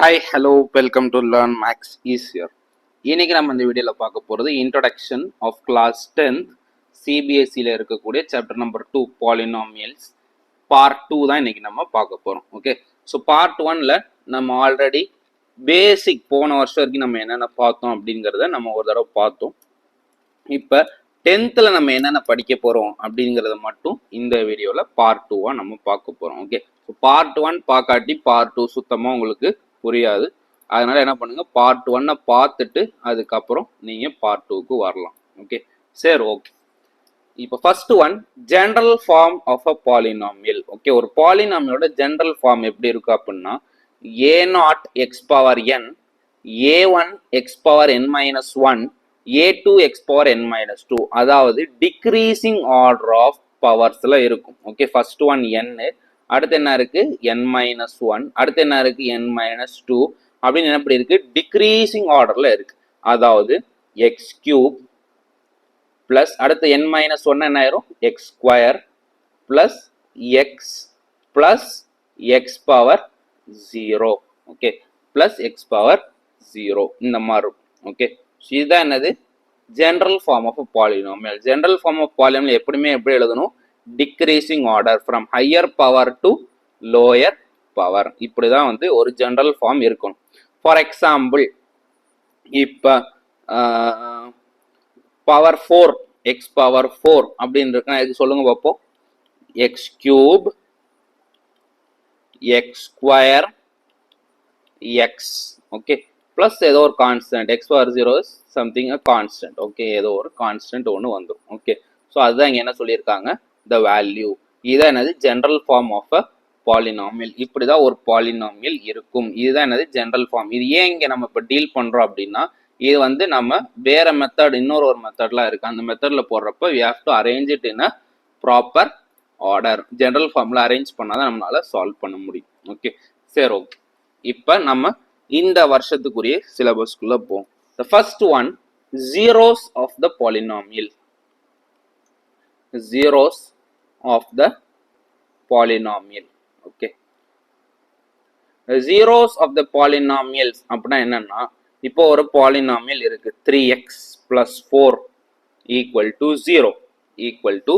Hi hello welcome to learn maths easier. இன்னைக்கு நம்ம இந்த வீடியோவில் பார்க்க போகிறது இன்ட்ரடக்ஷன் ஆஃப் கிளாஸ் 10th சிபிஎஸ்சியில் இருக்கக்கூடிய சாப்டர் நம்பர் 2 பாலினாமியல்ஸ் பார்ட் 2 தான் இன்னைக்கு நம்ம பார்க்க போகிறோம். ஓகே, ஸோ பார்ட் 1ல் நம்ம ஆல்ரெடி பேசிக் போன வருஷம் வரைக்கும் நம்ம என்னென்ன பார்த்தோம் அப்படிங்கிறத நம்ம ஒரு தடவை பார்த்தோம். இப்போ 10th நம்ம என்னென்ன படிக்க போகிறோம் அப்படிங்கிறத மட்டும் இந்த வீடியோவில் பார்ட் 2வாக நம்ம பார்க்க போகிறோம். ஓகே, ஸோ பார்ட் 1 பார்க்காட்டி பார்ட் 2 சுத்தமாக உங்களுக்கு புரியாது. அதனால என்ன பண்ணுங்க, பார்ட் 1 பார்த்துட்டு அதுக்கப்புறம் நீங்க பார்ட் 2க்கு வரலாம். ஓகே, சரி, ஓகே. இப்போ first one general form of a polynomial. Okay, ஒரு பாலினாமியோட ஜெனரல் ஃபார்ம் எப்படி இருக்கு அப்படின்னா a0 x power n, a1 x power n minus 1, a2 x power n minus 2, அதாவது டிக்ரீசிங் ஆர்டர் ஆஃப் பவர்ஸ்ல இருக்கும். ஓகே, ஃபர்ஸ்ட் ஒன் n, அடுத்து என்ன இருக்கு n minus 1, அடுத்து என்ன இருக்கு n minus 2 அப்படின்னு எப்படி இருக்கு, டிக்ரீசிங் ஆர்டர்ல இருக்கு. அதாவது x கியூப் பிளஸ் அடுத்து n minus 1 என்ன ஆயிரும் x square plus x plus x power 0. Okay, plus x power 0 இந்த மாதிரி இருக்கும். ஓகே, இதுதான் என்னது general form of polynomial. General form of polynomial எப்படியுமே எப்படி எழுதணும், decreasing order from higher power to lower power. இப்படிதான் வந்து ஒரு ஜெனரல் ஃபார்ம் இருக்கணும். ஃபார் எக்ஸாம்பிள் இப்ப பவர் 4 எக்ஸ் பவர் 4 அப்படின்னு இருக்குன்னா இது சொல்லுங்க பார்ப்போம். X cube X square X, okay, plus ஏதோ ஒரு constant X power 0 is something a constant. Okay, ஏதோ ஒரு கான்ஸ்டன்ட் ஒன்று வந்துடும். ஓகே, ஸோ அதுதான் இங்கே என்ன சொல்லியிருக்காங்க, the value. இதுதான் என்னது general form of a polynomial. இப்படிதான் ஒரு பாலினாமியல் இருக்கும். இதுதான் என்னது ஜெனரல் ஃபார்ம். இது ஏன் இங்க நம்ம இப்போ டீல் பண்றோம் அப்படின்னா இது வந்து நம்ம வேற மெத்தட் இன்னொரு மெத்தட்லாம் இருக்கு. அந்த மெத்தட்ல போடுறப்ப we have to arrange it in a proper order. General ஃபார்ம்ல அரேஞ்ச் பண்ணாதான் நம்மளால சால்வ் பண்ண முடியும். ஓகே, சரி, ஓகே. இப்போ நம்ம இந்த வருஷத்துக்குரிய சிலபஸ்க்குள்ள போவோம். the first one zeros of the polynomial. zeros of the polynomial. Okay, zeros of the polynomials அப்படினா என்னன்னா, இப்போ ஒரு பாலினாமியல் இருக்கு 3x plus 4 equal to 0 equal to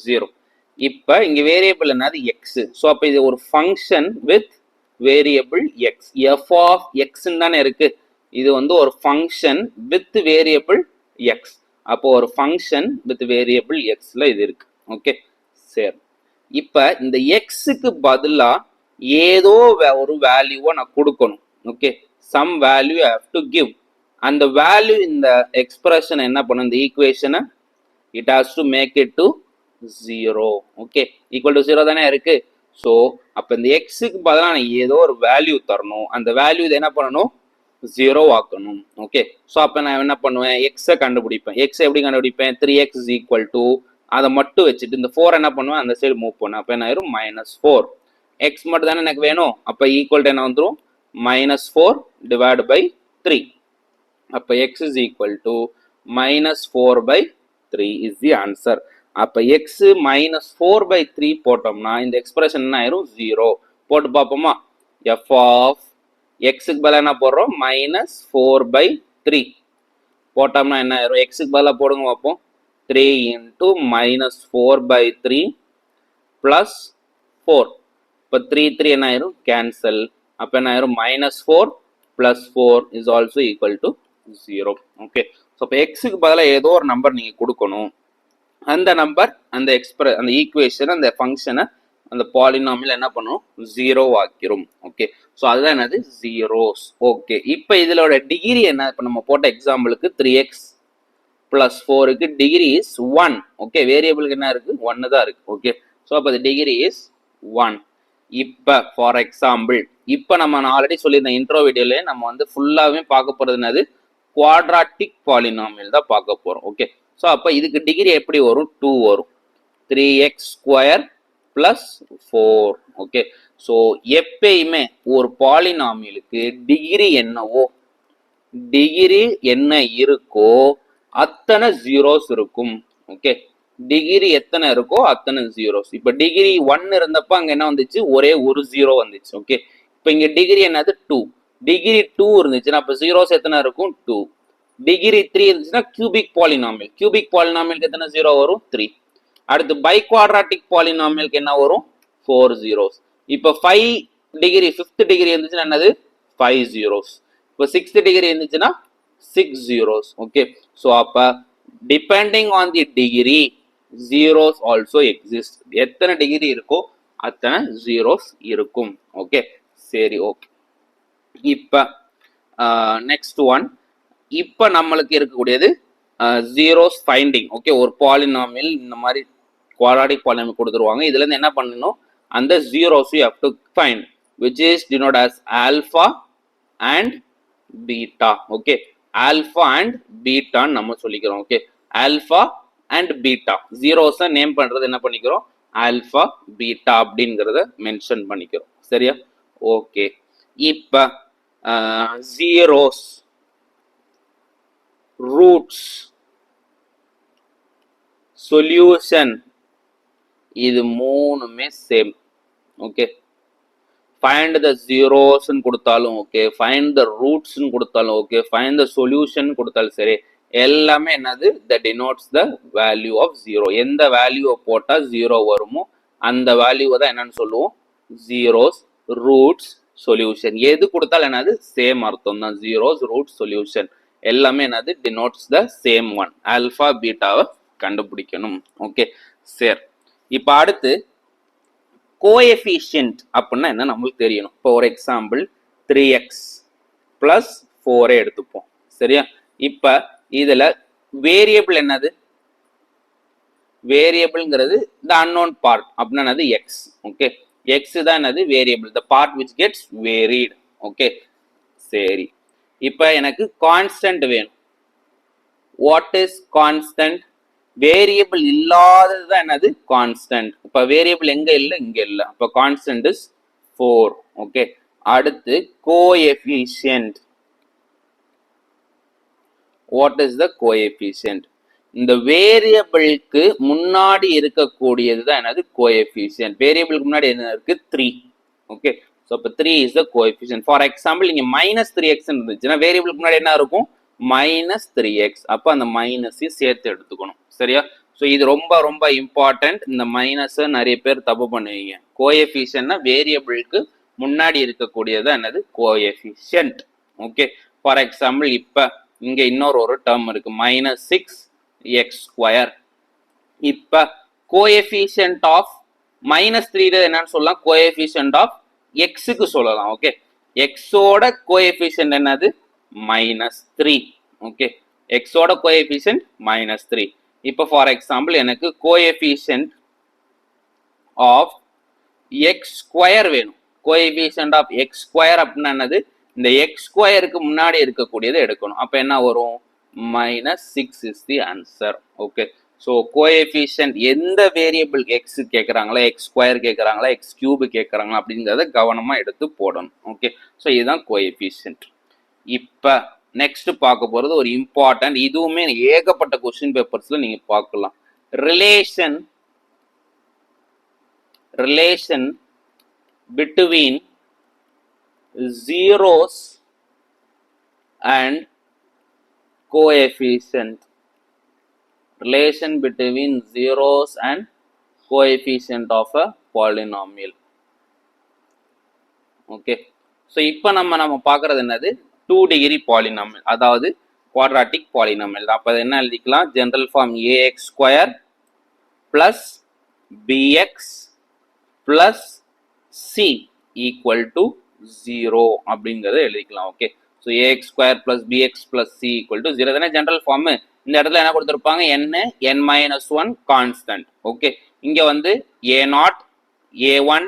0. இப்போ இங்க வேரியபிள் என்னது x. ஸோ அப்போ இது ஒரு function with variable x. f of x தானே இருக்கு. இது வந்து ஒரு ஃபங்க்ஷன் வித் வேரியபிள் x. அப்போ ஒரு ஃபங்க்ஷன் வித் வேரியபிள் எக்ஸ்ல இது இருக்கு. ஓகே, சரி. இப்ப இந்த எக்ஸுக்கு பதிலா ஏதோ ஒரு வேல்யூவை நான் கொடுக்கணும். Okay, some value I have to give. அந்த வேல்யூ இந்த எக்ஸ்பிரஷன் என்ன பண்ணும், இந்த ஈக்குவேஷனை it has to make it to 0. Okay, equal to 0 தானே இருக்கு. ஸோ அப்ப இந்த எக்ஸுக்கு பதிலாக நான் ஏதோ ஒரு வேல்யூ தரணும். அந்த வேல்யூ இதை என்ன பண்ணணும், 0 ஆக்கணும். ஓகே, ஸோ அப்போ நான் என்ன பண்ணுவேன், எக்ஸை கண்டுபிடிப்பேன். எக்ஸ் எப்படி கண்டுபிடிப்பேன், 3x is equal to அதை மட்டும் வச்சுட்டு இந்த 4 என்ன பண்ணுவேன், அந்த சைடு மூவ் பண்ணுவேன். அப்போ என்ன ஆயிரும் -4. எக்ஸ் மட்டும் தானே எனக்கு வேணும். அப்போ ஈக்குவல் டு என்ன வந்துடும், -4 டிவைட் பை 3. அப்போ x is equal to -4/3 is the answer. அப்போ எக்ஸ் -4/3 போட்டோம்னா இந்த எக்ஸ்பிரஷன் என்ன ஆயிரும், 0. போட்டு பார்ப்போமா, எஃப் ஆஃப் எக்ஸுக்கு பதிலாக என்ன போடுறோம், -4/3 போட்டோம்னா என்ன ஆயிரும், எக்ஸுக்கு பதிலாக போடுங்க பார்ப்போம். 3 into -4/3 plus 4. இப்போ 3 என்ன ஆயிரும், கேன்சல். அப்போ என்ன ஆயிரும், -4 plus 4 is also equal to 0. Okay, so இப்போ எக்ஸுக்கு பதிலாக ஏதோ ஒரு நம்பர் நீங்கள் கொடுக்கணும். அந்த நம்பர் அந்த அந்த ஈக்குவேஷன் அந்த ஃபங்க்ஷனை அந்த பாலினாமியல் என்ன பண்ணும், 0 ஆக்கிரும். ஓகே, ஸோ அதுதான் என்னது ஜீரோஸ். ஓகே, இப்போ இதோட டிகிரி என்ன, இப்போ நம்ம போட்ட எக்ஸாம்பிளுக்கு 3x plus 4க்கு டிகிரி இஸ் 1. ஓகே, வேரியபிளுக்கு என்ன இருக்கு, 1 தான் இருக்கு. ஓகே, ஸோ அப்போ டிகிரி இஸ் 1. இப்போ ஃபார் எக்ஸாம்பிள் இப்போ நம்ம ஆல்ரெடி சொல்லியிருந்த இன்ட்ரோ வீடியோல நம்ம வந்து ஃபுல்லாகவே பார்க்க போகிறது என்னது, குவாட்ராட்டிக் பாலினாமியல் தான் பார்க்க போகிறோம். ஓகே, ஸோ அப்போ இதுக்கு டிகிரி எப்படி வரும், 2 வரும். 3x square plus 4. Okay, so எப்பயுமே ஒரு பாலினாமியலுக்கு டிகிரி என்னவோ, டிகிரி என்ன இருக்கோ அத்தனை ஜீரோஸ் இருக்கும். ஓகே, டிகிரி எத்தனை இருக்கோ அத்தனை ஜீரோஸ். இப்போ டிகிரி 1 இருந்தப்ப அங்க என்ன வந்துச்சு, ஒரே ஒரு 0 வந்துச்சு. ஓகே, இப்போ இங்க டிகிரி என்னது 2. டிகிரி 2 இருந்துச்சுன்னா அப்ப ஜீரோஸ் எத்தனை இருக்கும் 2. டிகிரி 3 இருந்துச்சுன்னா கியூபிக் பாலினாமியல். கியூபிக் பாலினாமியலுக்கு எத்தனை ஜீரோ வரும் 3. அடுத்து பை குவாட்ராட்டிக் பாலினாமியலுக்கு என்ன வரும் 4 ஜீரோஸ். இப்போ 5 டிகிரி 5th டிகிரி இருந்துச்சுன்னா என்னது 5 ஜீரோஸ். இப்போ 6th டிகிரி இருந்துச்சுன்னா 6 ஜீரோஸ். ஓகே, ஸோ அப்ப depending on the degree zeros also exist. எத்தனை டிகிரி இருக்கோ அத்தனை ஜீரோஸ் இருக்கும். ஓகே, சரி, ஓகே. இப்ப நெக்ஸ்ட் ஒன், இப்ப நம்மளுக்கு இருக்கக்கூடியது ஜீரோஸ் ஃபைண்டிங். ஓகே, ஒரு பாலினாமியல் இந்த மாதிரி குவாட்ராட்டிக் பாலினாமியல் கொடுத்துருவாங்க. இதுல இருந்து என்ன பண்ணணும், அந்த zeros you have to find which is denoted as alpha and beta. Okay, alpha and beta நம்ம சொல்லிக்கிறோம். ஓகே, ஆல்பா அண்ட் பீட்டா ஜீரோஸை நேம் பண்றது என்ன பண்ணிக்கிறோம், ஆல்பா பீட்டா அப்படிங்கிறத மென்ஷன் பண்ணிக்கிறோம். சரியா? ஓகே, இப்ப ஜீரோஸ், ரூட்ஸ், சொல்யூஷன் இது மூணுமே same. Okay, find the zeros ன்னு கொடுத்தாலும் ஓகே, find the roots ன்னு கொடுத்தாலும் ஓகே, find the solution கொடுத்தாலும் சரி, எல்லாமே என்னது that denotes the value of zero. எந்த வேல்யூவை போட்டா ஜீரோ வருமோ அந்த வேல்யூவை தான் என்னன்னு சொல்லுவோம் ஜீரோஸ், ரூட்ஸ், சொல்யூஷன். எது கொடுத்தாலும் என்னது சேம் அர்த்தம் தான். ஜீரோஸ், ரூட்ஸ், சொல்யூஷன் எல்லாமே என்னது denotes the same one. Alpha பீட்டாவை கண்டுபிடிக்கணும். ஓகே, சரி. இப்போ அடுத்து கோஎஃபிஷியன்ட் அப்படின்னா என்ன நம்மளுக்கு தெரியணும். இப்போ ஒரு எக்ஸாம்பிள் 3x பிளஸ் 4 எடுத்துப்போம். சரியா? இப்ப இதுல வேரியபிள் என்னது, வேரியபிள்ங்கிறது the unknown part அப்படின்னா என்னது x. ஓகே, x தான் என்னது variable, the part which gets varied. Okay, சரி. இப்ப எனக்கு கான்ஸ்டன்ட் வேணும். What is constant? வேரியபிள் இல்லாதது தான் என்னது கான்ஸ்டன்ட். இப்ப வேரியபிள் எங்க இல்ல, இங்க இல்ல. அப்ப கான்ஸ்டன்ட் இஸ் 4. ஓகே, அடுத்து coefficient. What is the coefficient? இந்த வேரியபிளுக்கு முன்னாடி இருக்கக்கூடியது தான் என்னது கோஎஃபிஷியன்ட். வேரியபிளுக்கு முன்னாடி என்ன இருக்கு 3. ஓகே, ஸோ அப்போ 3 is the coefficient. For example இங்க -3x இருந்துச்சுன்னா வேரியபிளுக்கு முன்னாடி என்ன இருக்கும் -3x. அப்போ அந்த மைனஸையும் சேர்த்து எடுத்துக்கணும். சரியா? ஸோ இது ரொம்ப ரொம்ப இம்பார்ட்டன்ட். இந்த மைனஸை நிறைய பேர் தப்பு பண்ணுவீங்க. கோஎஃபிஷியன்ட்னா வேரியபிளுக்கு முன்னாடி இருக்கக்கூடியது என்னது கோஎஃபிஷியன்ட். ஓகே, ஃபார் எக்ஸாம்பிள் இப்போ இங்க இன்னொரு ஒரு டேர்ம் இருக்கு -6x². இப்போ கோஎஃபிஷியன்ட் ஆஃப் -3 என்னன்னு சொல்லலாம், கோஎஃபிஷியன்ட் ஆஃப் எக்ஸுக்கு சொல்லலாம். ஓகே, எக்ஸோட கோஎஃபிஷியன்ட் என்னது -3. ஓகே, எக்ஸோட கோஎஃபிஷியன்ட் -3. இப்போ ஃபார் எக்ஸாம்பிள் எனக்கு கோஎஃபிஷியன்ட் ஆஃப் x² வேணும். கோஎஃபிஷியன்ட் ஆஃப் x² அப்படின்னா என்னது, இந்த x²க்கு முன்னாடி இருக்கக்கூடியதை எடுக்கணும். அப்ப என்ன வரும் -6 is the answer. Okay, so coefficient எந்த வேரியபிள் எக்ஸ் கேட்குறாங்களா, x² கேட்குறாங்களா, x³ கேட்குறாங்களா அப்படிங்கிறத கவனமா எடுத்து போடணும். ஓகே, ஸோ இதுதான் கோஎஃபிஷியன்ட். இப்போ நெக்ஸ்ட் பார்க்க போறது ஒரு இம்பார்ட்டன்ட், இதுவுமே ஏகப்பட்ட கொஸ்டின் பேப்பர்ஸ்ல நீங்க பார்க்கலாம். Relation between zeros and coefficient. Relation between zeros and coefficient of a polynomial. Okay, so இப்போ நம்ம பார்க்கறது என்னது 2 டிகிரி பாலினாமியல், அதாவது குவாட்ராட்டிக் பாலினாமியல். அப்போ அது என்ன எழுதிக்கலாம், general form ax² plus bx plus c equal to 0 அப்படிங்கறத எழுதிக்கலாம். Okay, so ax² plus bx plus c equal to 0 தானே ஜெனரல் ஃபார்ம். இந்த இடத்துல என்ன கொடுத்துருப்பாங்க, n-1 கான்ஸ்டன்ட். ஓகே, இங்க வந்து a0, a1,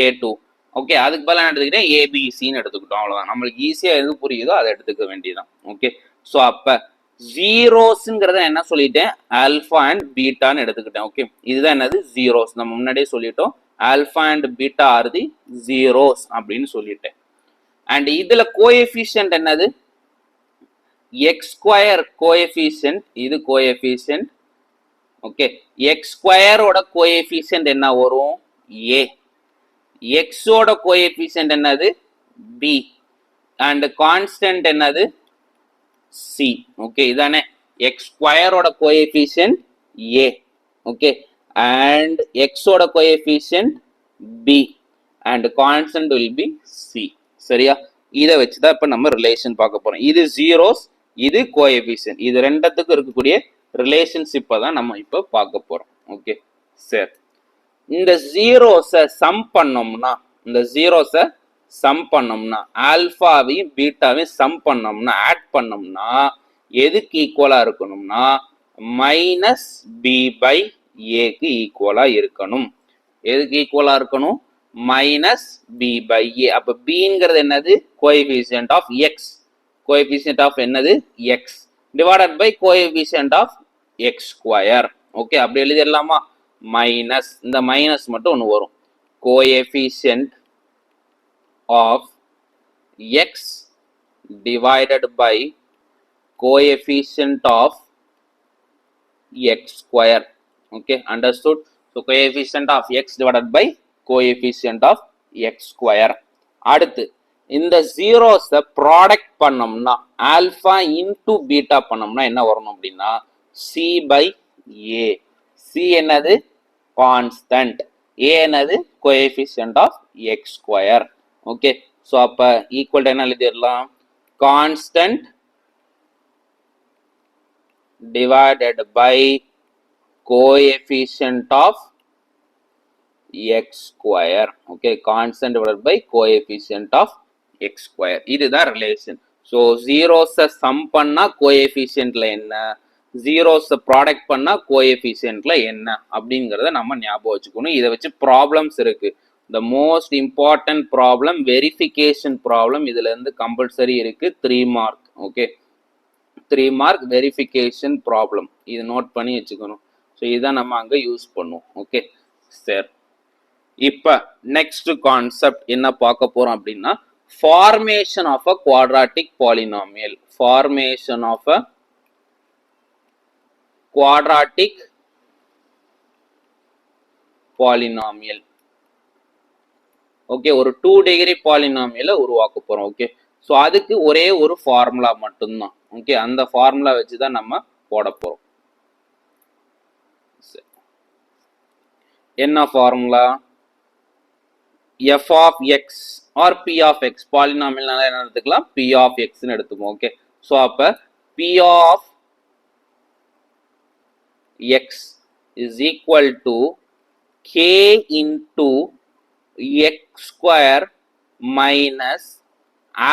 a2. ஓகே, அதுக்கு பதிலாக என்ன எடுத்துக்கிட்டேன், ஏபிசின்னு எடுத்துக்கிட்டோம். அவ்வளோதான். நம்மளுக்கு ஈஸியா எது புரியுதோ அதை எடுத்துக்க வேண்டியதான். ஓகே, ஸோ அப்ப ஜீரோஸ்ங்கிறத என்ன சொல்லிட்டேன், ஆல்பா அண்ட் பீட்டான்னு எடுத்துக்கிட்டேன். ஓகே, இதுதான் என்னது ஜீரோஸ். நம்ம முன்னாடியே சொல்லிட்டோம், alpha and beta are the zeros அப்படின்னு சொல்லிட்டேன். அண்ட் இதுல கோஎஃபிஷியன்ட் என்னது, x² கோஎஃபிஷியன்ட், இது கோஎஃபிஷியன்ட். ஓகே, x² ஓட கோஎஃபிஷியன்ட் என்ன வரும் a, x ஓட கோஎஃபிஷியன்ட் என்னது b, and constant என்னது c. ஓகே இதானே x square ஓட coefficient a. Okay and x ஓட coefficient b and constant will be c. சரியா? இதை வச்சு தான் இப்போ நம்ம ரிலேஷன் பார்க்க போறோம். இது ஜீரோஸ், இது கோஎஃபிஷியன்ட், இது ரெண்டத்துக்கும் இருக்கக்கூடிய ரிலேஷன்ஷிப்பை தான் நம்ம இப்போ பார்க்க போறோம். ஓகே சரி, இந்த ஜீரோஸை சம் பண்ணோம்னா, இந்த ஜீரோஸை சம் பண்ணோம்னா, ஆல்பாவையும் பீட்டாவையும் சம் பண்ணோம்னா, ஆட் பண்ணோம்னா எதுக்கு ஈக்குவலா இருக்கணும்னா மைனஸ் பி பை ஏக்கு ஈக்குவலா இருக்கணும். எதுக்கு ஈக்குவலா இருக்கணும்? Minus B by A. அப்ப பிங்கிறது என்னது? Coefficient of X. Coefficient of என்னது? X divided by coefficient of X square. Okay அப்படி எழுதிடலாமா? மைனஸ், இந்த மைனஸ் மட்டும் ஒன்று வரும், coefficient of X divided by coefficient of X square. Okay understood? So coefficient of X divided by coefficient of X square. அடுத்து இந்த ஜீரோஸை product பண்ணோம்னா, ஆல்பா இன்டு பீட்டா பண்ணோம்னா என்ன வரணும் அப்படின்னா சி பை ஏ. சி என்னது? கான்ஸ்டன்ட். ஏ என்னது? Coefficient of X square. Okay so அப்போ ஈக்குவல் என்ன எழுதிடலாம்? Constant divided by coefficient of x square. Okay, constant divided by coefficient of x square. இதுதான் ரிலேஷன். ஸோ ஜீரோஸை சம் பண்ணா கோஎஃபிஷியன்ட்ல என்ன, ஜீரோஸை product பண்ணா கோஎஃபிஷியன்ட்ல என்ன அப்படிங்கிறத நம்ம ஞாபகம் வச்சுக்கணும். இதை வச்சு ப்ராப்ளம்ஸ் இருக்கு. The most important problem verification problem இதுல இருந்து கம்பல்சரி இருக்கு, 3 mark. Okay 3 mark verification problem, இது நோட் பண்ணி வச்சுக்கணும். ஸோ இதான் நம்ம அங்கே யூஸ் பண்ணுவோம். ஓகே சரி, இப்போ நெக்ஸ்ட் கான்செப்ட் என்ன பார்க்க போறோம் அப்படின்னா formation of a quadratic polynomial. Formation of a quadratic polynomial. Okay ஒரு 2 டிகிரி பாலினாமியலை உருவாக்க போறோம். ஓகே ஸோ அதுக்கு ஒரே ஒரு ஃபார்முலா மட்டும்தான். ஓகே அந்த ஃபார்முலா வச்சு தான் நம்ம போட போறோம். என்ன formula? f of x or p of x. Polynomial என்ன எடுத்துக்கலாம்? p of x ன்னு எடுத்துப்போம். ஓகே ஸோ அப்ப p of x is equal to k into x square minus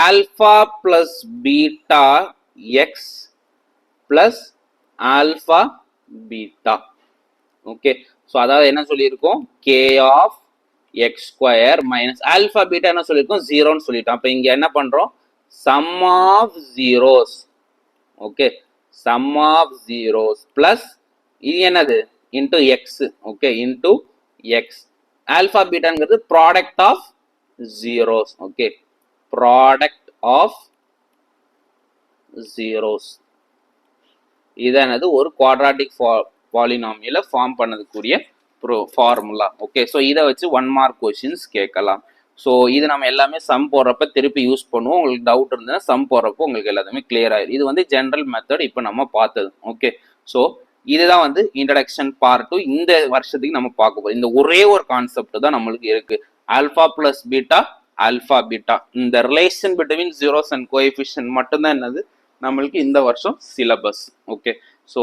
alpha plus beta x plus alpha beta. Okay so அதாவது என்ன சொல்லியிருக்கோம்? k of x square minus alpha beta என்ன சொல்லியிருக்கோம்? 0ன்னு சொல்லிட்டோம். அப்போ இங்க என்ன பண்றோம்? sum of zeros. Okay sum of zeros plus இது என்னது? into x. Okay into x. alpha betaங்கிறது product of zeros. Okay product of zeros. இதானது ஒரு குவாட்ராட்டிக் பாலினாமியலை ஃபார்ம் பண்ணதுக்குரிய ஃபார்முலா. ஓகே ஸோ இதை வச்சு 1 மார்க் கொஸ்டின்ஸ் கேட்கலாம். ஸோ இது நம்ம எல்லாமே சம் போடுறப்ப திருப்பி யூஸ் பண்ணுவோம். உங்களுக்கு டவுட் இருந்ததுன்னா சம் போடுறப்போ உங்களுக்கு எல்லாமே கிளியர் ஆயிடும். இது வந்து ஜென்ரல் மெத்தட் இப்போ நம்ம பார்த்தது. ஓகே ஸோ இதுதான் வந்து இன்ட்ரடக்ஷன் பார்ட் 2. இந்த வருஷத்துக்கு நம்ம பார்க்க போகிறோம். இந்த ஒரே ஒரு கான்செப்ட் தான் நம்மளுக்கு இருக்கு, alpha plus beta, alpha beta. இந்த relation between zeros and coefficient மட்டும்தான் என்னது நம்மளுக்கு இந்த வருஷம் சிலபஸ். ஓகே ஸோ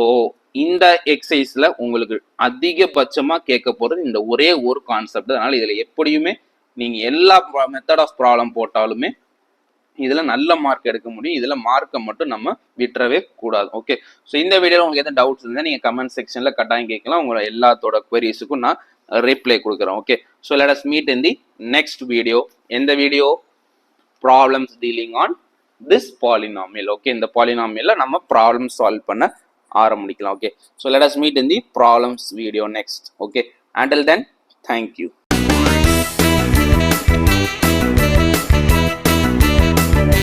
இந்த எக்ஸசைஸ்ல உங்களுக்கு அதிகபட்சமா கேட்க போறது இந்த ஒரே ஒரு கான்செப்ட். அதனால இதுல எப்படியுமே நீங்க எல்லா மெத்தட் ஆஃப் ப்ராப்ளம் போட்டாலுமே இதுல நல்ல மார்க் எடுக்க முடியும். இதுல மார்க்கை மட்டும் நம்ம விட்டுறவே கூடாது. ஓகே ஸோ இந்த வீடியோல உங்களுக்கு எதாவது டவுட்ஸ் இருந்தால் நீங்க கமெண்ட் செக்ஷன்ல கட்டாயம் கேட்கலாம். உங்களோட எல்லாத்தோட குவரிஸுக்கும் நான் ரிப்ளை கொடுக்குறேன். Okay so let us meet in the next video. எந்த video? Problems dealing on this polynomial. Okay இந்த பாலினாமியல்ல நம்ம ப்ராப்ளம் சால்வ் பண்ண ஆரம்பிக்கலாம். Okay, so let us meet in the problems video next. Okay, until then, thank you.